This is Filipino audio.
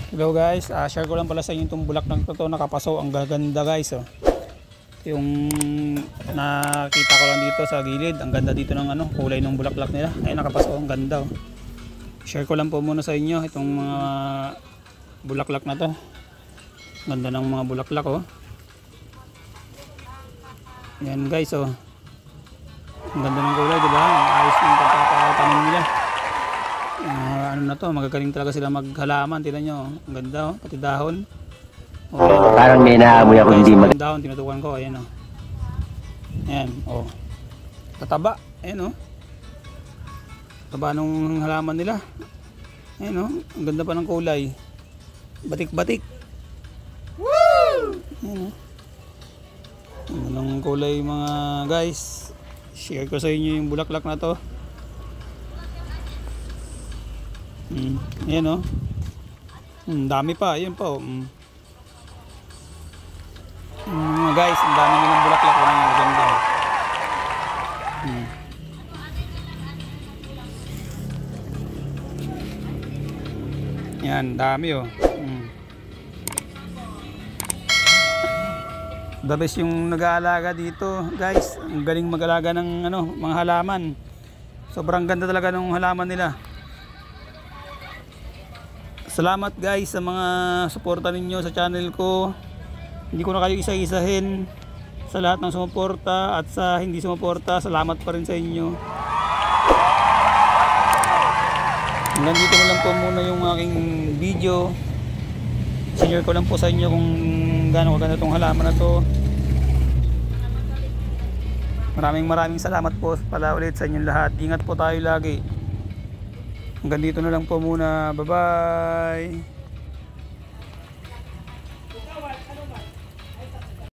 Hello guys, share ko lang pala sa inyo itong bulaklak na to, nakapaso, ang gaganda guys oh. Yung nakita ko lang dito sa gilid, ang ganda dito ng kulay ng bulaklak nila. Ay nakapaso, ang ganda oh. Share ko lang po muna sa inyo itong mga bulaklak na to. Ganda ng mga bulaklak oh. Yan guys oh. Ang ganda ng kulay, di ba? Ang ayos ng pagpapatanim nila. Ano na to, magagaling talaga sila maghalaman. Tingnan nyo, ang ganda oh, pati dahon. Oh, yan, parang may naamoy ako hindi mag... Dahon, tinutukan ko, ayan oh. Ayan, oh. Tataba, ayan oh. Taba nung halaman nila. Ayan oh, ang ganda pa ng kulay. Batik-batik. Woo! Ayan oh. Ang ganda ng kulay mga guys. Share ko sa inyo yung bulaklak na to. Ayan o. Dami pa, ayun pa o. Guys, ang dami nilang bulaklak. Ang ganda. Yan, dami o. The best yung nag-aalaga dito guys. Ang galing mag-alaga ng mga halaman. Sobrang ganda talaga ng halaman nila. Salamat guys sa mga suporta ninyo sa channel ko. Hindi ko na kayo isa-isahin. Sa lahat ng sumuporta at sa hindi sumuporta, salamat pa rin sa inyo. Hanggang dito na lang po muna yung aking video. Share ko lang po sa inyo kung gaano kaganda itong halaman na to. Maraming salamat po pala ulit sa inyong lahat. Ingat po tayo lagi. Hanggang dito na lang po muna. Bye bye.